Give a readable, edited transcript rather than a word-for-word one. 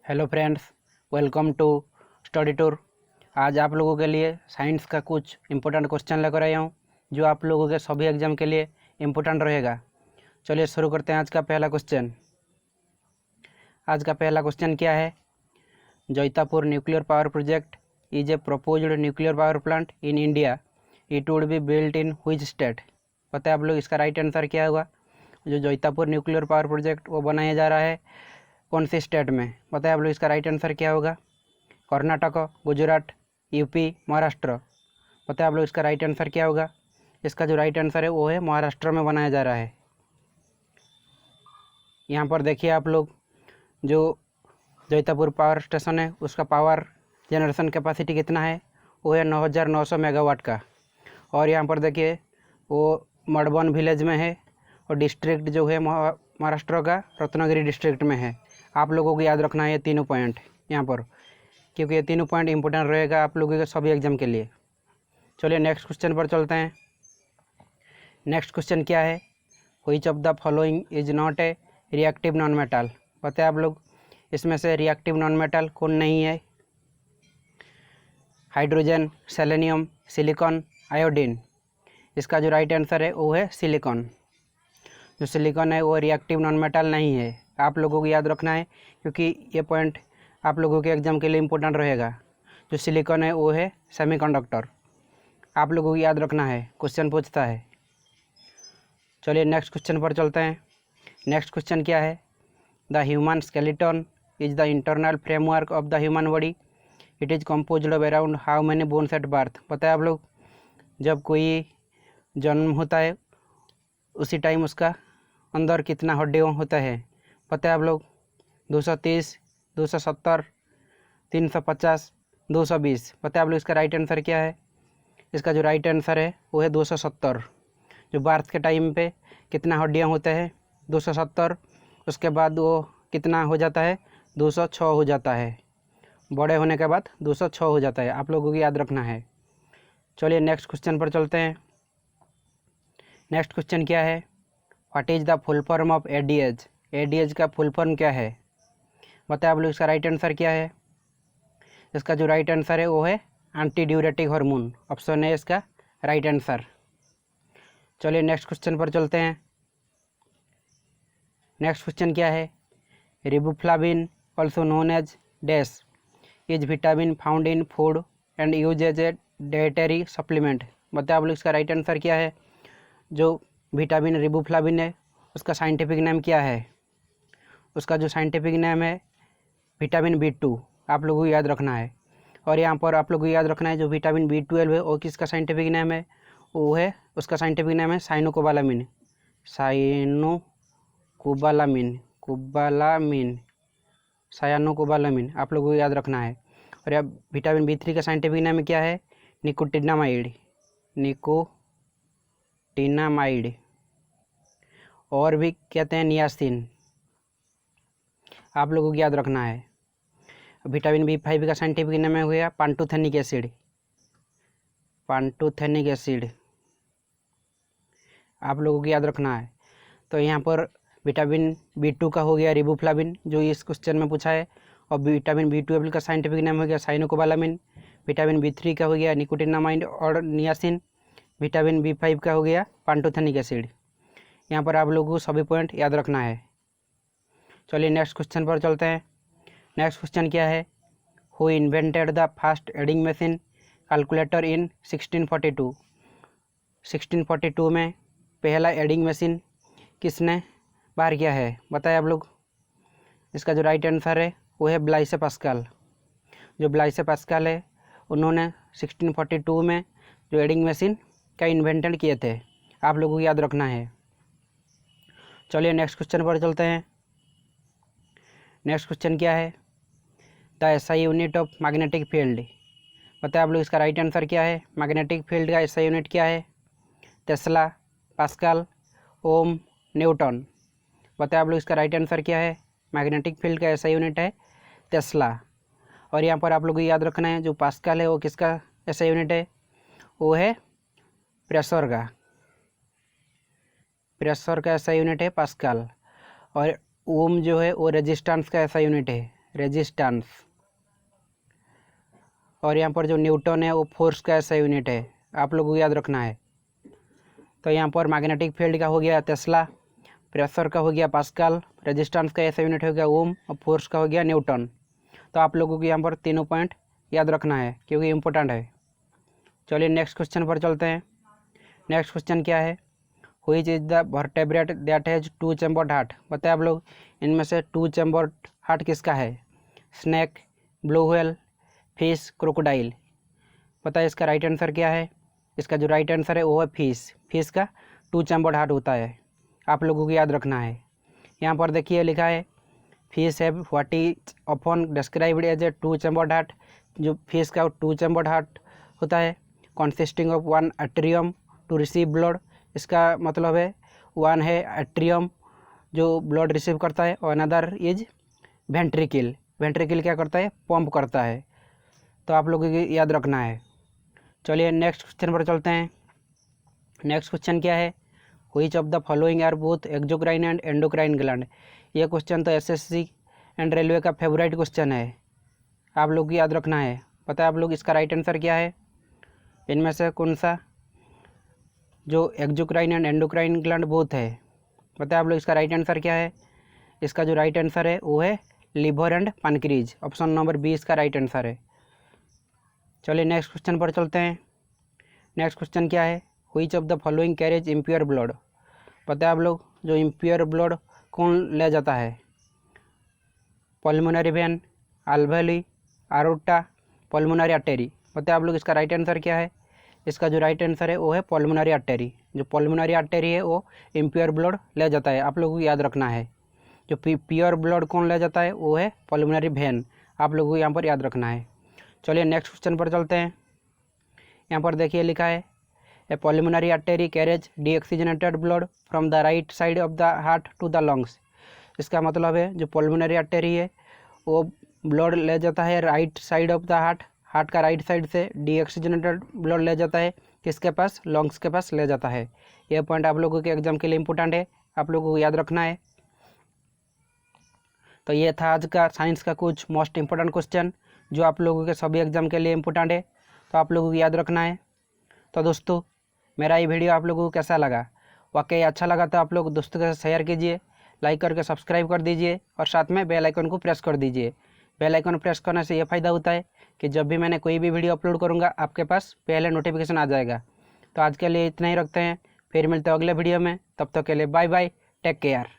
Hello friends, welcome to study tour. आज आप लोगों के लिए साइंस का कुछ इम्पोर्टेंट क्वेश्चन लेकर आया हूँ जो आप लोगों के सभी एग्जाम के लिए इम्पोर्टेंट रहेगा। चलिए शुरू करते हैं आज का पहला क्वेश्चन। आज का पहला क्वेश्चन क्या है? Jaitapur nuclear power project is a proposed nuclear power plant in India. It would be built in which state? पता है आप लोग इसका राइट आंसर क्या होगा? जो जैतापुर न्यूक्लियर पावर प्रोजेक्ट वो बनाया जा रहा है कौन सी स्टेट में? बताए आप लोग इसका राइट आंसर क्या होगा? कर्नाटक, गुजरात, यूपी, महाराष्ट्र। बताए आप लोग इसका राइट आंसर क्या होगा? इसका जो राइट आंसर है वो है महाराष्ट्र में बनाया जा रहा है। यहाँ पर देखिए आप लोग, जो जैतापुर पावर स्टेशन है उसका पावर जनरेशन कैपेसिटी कितना है? वो है 9,900 मेगावाट का। और यहाँ पर देखिए वो मड़वन विलेज में है और डिस्ट्रिक्ट जो है महाराष्ट्र का रत्नागिरी डिस्ट्रिक्ट में है। आप लोगों को याद रखना है ये तीनों पॉइंट यहाँ पर, क्योंकि ये तीनों पॉइंट इंपॉर्टेंट रहेगा आप लोगों के सभी एग्जाम के लिए। चलिए नेक्स्ट क्वेश्चन पर चलते हैं। नेक्स्ट क्वेश्चन क्या है? Which of the following is not a reactive non metal? बताए आप लोग इसमें से रिएक्टिव नॉन मेटल कौन नहीं है? Hydrogen, selenium, silicon, iodine. इसका जो राइट आंसर है वो है सिलिकॉन। जो सिलिकॉन है वो रिएक्टिव नॉन मेटल नहीं है। आप लोगों को याद रखना है क्योंकि ये पॉइंट आप लोगों के एग्जाम के लिए इम्पोर्टेंट रहेगा। जो सिलिकॉन है वो है सेमीकंडक्टर। आप लोगों को याद रखना है, क्वेश्चन पूछता है। चलिए नेक्स्ट क्वेश्चन पर चलते हैं। नेक्स्ट क्वेश्चन क्या है? The human skeleton is the internal framework of the human body. It is composed of around how many bones at birth? बताए आप लोग जब कोई जन्म होता है उसी टाइम उसका अंदर कितना हड्डियाँ होता है? पता है आप लोग 230, 270, 350, 220। पता है आप लोग इसका राइट आंसर क्या है? इसका जो राइट आंसर है वो है 270। जो बर्थ के टाइम पे कितना हड्डियाँ होते हैं? 270। उसके बाद वो कितना हो जाता है? 206 हो जाता है। बड़े होने के बाद 206 हो जाता है। आप लोगों को याद रखना है। चलिए नेक्स्ट क्वेश्चन पर चलते हैं। नेक्स्ट क्वेश्चन क्या है? What is the full form of ADH? ADH का फुल फॉर्म क्या है? बताए आप लोग इसका राइट आंसर क्या है? इसका जो राइट आंसर है वो है एंटी ड्यूरेटिक हार्मोन। ऑप्शन है इसका राइट आंसर। चलिए नेक्स्ट क्वेश्चन पर चलते हैं। नेक्स्ट क्वेश्चन क्या है? Riboflavin also known as dash is vitamin found in food and use as a dietary supplement. बताए आप लोग इसका राइट आंसर क्या है? जो विटामिन रिबोफ्लाविन है उसका साइंटिफिक नेम क्या है? उसका जो साइंटिफिक नेम है विटामिन B2। आप लोगों को याद रखना है। और यहाँ पर आप लोगों को याद रखना है जो विटामिन B12 है वो किसका साइंटिफिक नेम है? वो है, उसका साइंटिफिक नेम है साइनोकोबालामिन। साइनोकोबालामिन आप लोगों को याद रखना है। और यह विटामिन B3 का साइंटिफिक नेम क्या है? निकोटिनामाइड और भी कहते हैं नियासिन। आप लोगों को याद रखना है। विटामिन B5 का साइंटिफिक नेम हो गया पांटोथेनिक एसिड। आप लोगों को याद रखना है। तो यहाँ पर विटामिन B2 का हो गया रिबोफ्लाविन जो इस क्वेश्चन में पूछा है। और विटामिन B12 का साइंटिफिक नेम हो गया साइनोकोबालामिन। विटामिन B3 का हो गया निकोटिनामाइड और नियासिन। विटामिन B5 का हो गया पांटोथेनिक एसिड। यहाँ पर आप लोगों को सभी पॉइंट याद रखना है। चलिए नेक्स्ट क्वेश्चन पर चलते हैं। नेक्स्ट क्वेश्चन क्या है? Who invented the first adding machine calculator in 1642? 1642 में पहला एडिंग मशीन किसने बाहर किया है? बताए आप लोग। इसका जो राइट आंसर है वो है ब्लाइस पास्कल। जो ब्लाइस पास्कल है उन्होंने 1642 में जो एडिंग मशीन का इन्वेंटेड किए थे। आप लोगों को याद रखना है। चलिए नेक्स्ट क्वेश्चन पर चलते हैं। नेक्स्ट क्वेश्चन क्या है? The SI unit of magnetic field. बताए आप लोग इसका राइट आंसर क्या है? मैग्नेटिक फील्ड का एसआई यूनिट क्या है? टेस्ला, पास्कल, ओम, न्यूटन। बताए आप लोग इसका राइट आंसर क्या है? मैग्नेटिक फील्ड का एसआई यूनिट है टेस्ला। और यहाँ पर आप लोग को याद रखना है जो पास्कल है वो किसका एसआई यूनिट है? वो है प्रेशर का एसआई यूनिट है पास्कल। और ओम जो है वो रेजिस्टेंस का ऐसा यूनिट है। रेजिस्टेंस, और यहाँ पर जो न्यूटन है वो फोर्स का ऐसा यूनिट है, आप लोगों को याद रखना है। तो यहाँ पर मैग्नेटिक फील्ड का हो गया टेस्ला, प्रेशर का हो गया पास्कल, रेजिस्टेंस का ऐसा यूनिट हो गया ओम, और फोर्स का हो गया न्यूटन। तो आप लोगों को यहाँ पर तीनों पॉइंट याद रखना है क्योंकि इम्पोर्टेंट है। चलिए नेक्स्ट क्वेश्चन पर चलते हैं। नेक्स्ट क्वेश्चन क्या है, which is the vertebrate that has to chambered heart. बताए आप लोग इनमें से टू चैम्बर्ड हार्ट किसका है? Snake, blue whale, fish, crocodile. पता है इसका राइट आंसर क्या है? इसका जो राइट आंसर है वो है फिश। फिश का टू चैम्बर्ड हार्ट होता है, आप लोगों को याद रखना है। यहाँ पर देखिए लिखा है fish have what is often described as a two chambered heart. जो फिश का टू चैम्बर्ड हार्ट होता है consisting of one atrium to receive blood. इसका मतलब है वन है एट्रियम जो ब्लड रिसीव करता है, और अनदर इज वेंट्रिकल। वेंट्रिकल क्या करता है? पंप करता है। तो आप लोगों को याद रखना है। चलिए नेक्स्ट क्वेश्चन पर चलते हैं। नेक्स्ट क्वेश्चन क्या है, which of the following are both exocrine and endocrine gland. ये क्वेश्चन तो एसएससी एंड रेलवे का फेवरेट क्वेश्चन है, आप लोग को याद रखना है। पता है आप लोग इसका राइट आंसर क्या है? इनमें से कौन सा जो exocrine and endocrine gland both है, पता है आप लोग इसका राइट आंसर क्या है? इसका जो राइट आंसर है वो है liver and pancreas. Option number B इसका राइट आंसर है। चलिए नेक्स्ट क्वेश्चन पर चलते हैं। नेक्स्ट क्वेश्चन क्या है, which of the following carriage impure blood. पता है आप लोग जो इम्प्योर ब्लड कौन ले जाता है? Pulmonary vein, alveoli, aorta, pulmonary artery. पता है आप लोग इसका राइट आंसर क्या है? इसका जो राइट आंसर है वो है पल्मोनरी आर्टरी। जो पल्मोनरी आर्टरी है वो इम्प्योर ब्लड ले जाता है, आप लोगों को याद रखना है। जो प्योर ब्लड कौन ले जाता है वो है पल्मोनरी वेन, आप लोगों को यहाँ पर याद रखना है। चलिए नेक्स्ट क्वेश्चन पर चलते हैं। यहाँ पर देखिए लिखा है A pulmonary artery carries deoxygenated blood from the right side of the heart to the lungs. इसका मतलब है जो पल्मोनरी आर्टरी है वो ब्लड ले जाता है right side of the heart, heart का राइट साइड से डीऑक्सीजनेटेड ब्लड ले जाता है किसके पास? लंग्स के पास ले जाता है। यह पॉइंट आप लोगों के एग्जाम के लिए इंपॉर्टेंट है, आप लोगों को याद रखना है। तो ये था आज का साइंस का कुछ मोस्ट इंपॉर्टेंट क्वेश्चन जो आप लोगों के सभी एग्जाम के लिए इंपॉर्टेंट है, तो आप लोगों को याद रखना है। तो दोस्तों मेरा ये वीडियो आप लोगों को कैसा लगा? वाकई अच्छा लगा तो आप लोग दोस्तों के साथ शेयर कीजिए, लाइक करके सब्सक्राइब कर दीजिए, और साथ में बेल आइकन को प्रेस कर दीजिए। बेल आइकन प्रेस करने से ये फ़ायदा होता है कि जब भी मैंने कोई भी वीडियो अपलोड करूँगा आपके पास पहले नोटिफिकेशन आ जाएगा। तो आज के लिए इतना ही रखते हैं, फिर मिलते हैं अगले वीडियो में। तब तक के लिए बाय बाय, टेक केयर।